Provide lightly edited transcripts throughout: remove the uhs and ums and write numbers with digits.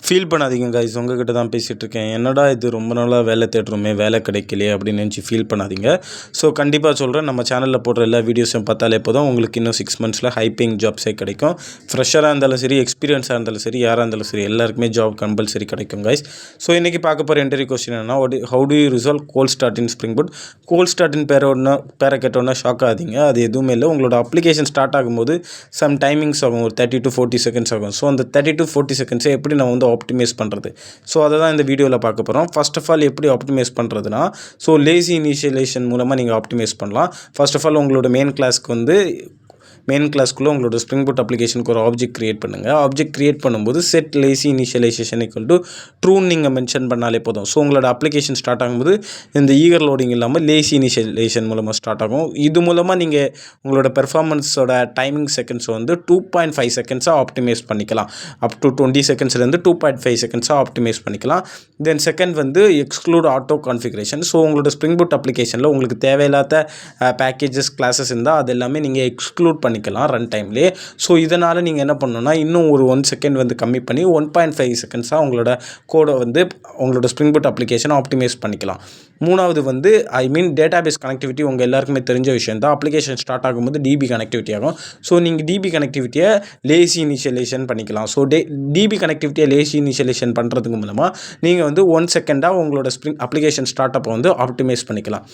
Feel பண்ணாதீங்க guys, உங்ககிட்ட தான் பேசிகிட்டு இருக்கேன். என்னடா இது ரொம்ப நாளாக வேலை தேடுறோமே, வேலை கிடைக்கலையே அப்படின்னு நினச்சி ஃபீல் பண்ணாதீங்க. ஸோ கண்டிப்பாக சொல்கிறேன், நம்ம சேனலில் போடுற எல்லா வீடியோஸும் பார்த்தாலே போதும், உங்களுக்கு இன்னும் 6 மந்த்ஸில் ஹை பேயிங் ஜாப்ஸே கிடைக்கும். ஃப்ரெஷராக இருந்தாலும் சரி, எக்ஸ்பீரியன்ஸாக இருந்தாலும் சரி, யாராக இருந்தாலும் சரி, எல்லாருக்குமே ஜாப் கம்பல்சரி கிடைக்கும் கைஸ். ஸோ இன்றைக்கி பார்க்க போகிற இன்டர்வியூ கொஸ்டின் என்னன்னா, how do you resolve cold start in Spring Boot. Cold start இன் பேரை கேட்டோன்னா ஷாக் ஆகாதீங்க. அது எதுவுமே இல்லை, உங்களோட அப்ளிகேஷன் ஸ்டார்ட் ஆகும்போது சம் டைமிங்ஸ் ஆகும், ஒரு 30 to 40 செகண்ட்ஸ் ஆகும். ஸோ அந்த 30 to 40 செகண்ட்ஸை எப்படி நம்ம வந்து ஆப்டிமைஸ் பண்ணுறது, ஸோ அதை தான் இந்த வீடியோவில் பார்க்க போகிறோம். ஃபர்ஸ்ட் ஆஃப் ஆல் எப்படி ஆப்டிமைஸ் பண்ணுறதுனா, ஸோ லேசி இனிஷியலைசேஷன் மூலமாக நீங்கள் ஆப்டிமைஸ் பண்ணலாம். ஃபர்ஸ்ட் ஆஃப் ஆல் உங்களோட மெயின் கிளாஸ்க்குள்ளே உங்களோட ஸ்ப்ரிங் புட் அப்ளிகேஷனுக்கு ஒரு ஆப்ஜெக்ட் க்ரியேட் பண்ணுங்கள். ஆப்ஜெக்ட் க்ரியேட் பண்ணும்போது set lazy initialization equal to ட்ரூன்னு நீங்கள் மென்ஷன் பண்ணாலே போதும். ஸோ உங்களோட அப்ளிகேஷன் ஸ்டார்ட் ஆகும்போது இந்த ஈகர் லோடிங் இல்லாமல் லேசி இனிஷியலைசேஷன் மூலமாக ஸ்டார்ட் ஆகும். இது மூலமாக நீங்கள் உங்களோட பெர்ஃபார்மன்ஸோட டைமிங் செகண்ட்ஸ் வந்து 2.5 செகண்ட்ஸாக ஆப்டிமைஸ் பண்ணிக்கலாம். அப் டு 20 செகண்ட்ஸ்லேருந்து 2.5 செகண்ட்ஸாக ஆப்டிமைஸ் பண்ணிக்கலாம். தென் செகண்ட் வந்து எக்ஸ்க்ளூட் ஆட்டோ கான்ஃபிகரேஷன். ஸோ உங்களோட ஸ்ப்ரிங் புட் அப்ளிகேஷனில் உங்களுக்கு தேவையில்லாத பேக்கேஜஸ் கிளாஸஸ் இருந்தால் அது எல்லாமே நீங்கள் எக்ஸ்க்ளூட் பண்ணிக்கலாம் ரன் டைம்லேயே. ஸோ இதனால் நீங்கள் என்ன பண்ணணும்னா, இன்னும் ஒரு 1 செகண்ட் வந்து கம்மி பண்ணி 1.5 செகண்ட்ஸாக உங்களோட கோடை வந்து உங்களோட ஸ்ப்ரிங் புட் அப்ளிகேஷனை ஆப்டிமைஸ் பண்ணிக்கலாம். மூணாவது வந்து டேட்டாபேஸ் கனெக்டிவிட்டி. உங்கள் எல்லாருக்குமே தெரிஞ்ச விஷயம் தான். அப்ளிகேஷன் ஸ்டார்ட் ஆகும்போது டிபி கனெக்டிவிட்டி ஆகும். ஸோ நீங்கள் டிபி கனெக்டிவிட்டியை லேசி இனிஷியலைசேஷன் பண்ணிக்கலாம். ஸோ டிபி கனெக்டிவிட்டியை லேசி இனிஷியலைசேஷன் பண்ணுறதுக்கு மூலமாக நீங்கள் வந்து 1 செகண்டாக உங்களோட ஸ்ப்ரிங் அப்ளிகேஷன் ஸ்டார்ட் அப்போ வந்து ஆப்டிமைஸ் பண்ணிக்கலாம்.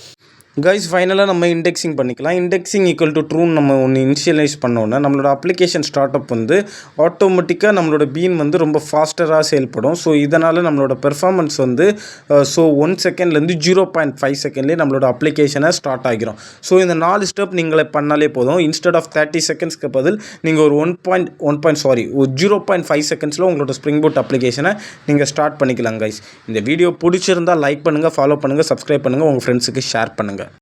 கைஸ், ஃபைனலாக நம்ம இண்டெக்ஸிங் பண்ணிக்கலாம். இண்டெக்ஸிங் ஈக்குவல் டு ட்ரூன்னு நம்ம ஒன்று இனிஷியலைஸ் பண்ணோன்னா நம்மளோட அப்ளிகேஷன் ஸ்டார்ட் அப் வந்து ஆட்டோமேட்டிக்காக நம்மளோட பீன் வந்து ரொம்ப ஃபாஸ்டராக செயல்படும். ஸோ இதனால் நம்மளோட பெர்ஃபார்மன்ஸ் வந்து 1 செகண்ட்லேருந்து 0.5 செகண்ட்லேயே நம்மளோட அப்ளிகேஷனை ஸ்டார்ட் ஆகிரும். ஸோ இந்த 4 ஸ்டெப் நீங்களே பண்ணாலே போதும். இன்ஸ்டெட் ஆஃப் 30 செகண்ட்ஸ்க்கு பதில் நீங்கள் ஒரு 0.5 செகண்ட்ஸில் உங்களோட ஸ்ப்ரிங் புட் அப்ளிகேஷனை நீங்கள் ஸ்டார்ட் பண்ணிக்கலாம். கைஸ், இந்த வீடியோ பிடிச்சிருந்தால் லைக் பண்ணுங்கள், ஃபாலோ பண்ணுங்கள், சப்ஸ்கிரைப் பண்ணுங்கள், உங்கள் ஃப்ரெண்ட்ஸுக்கு ஷேர் பண்ணுங்கள்.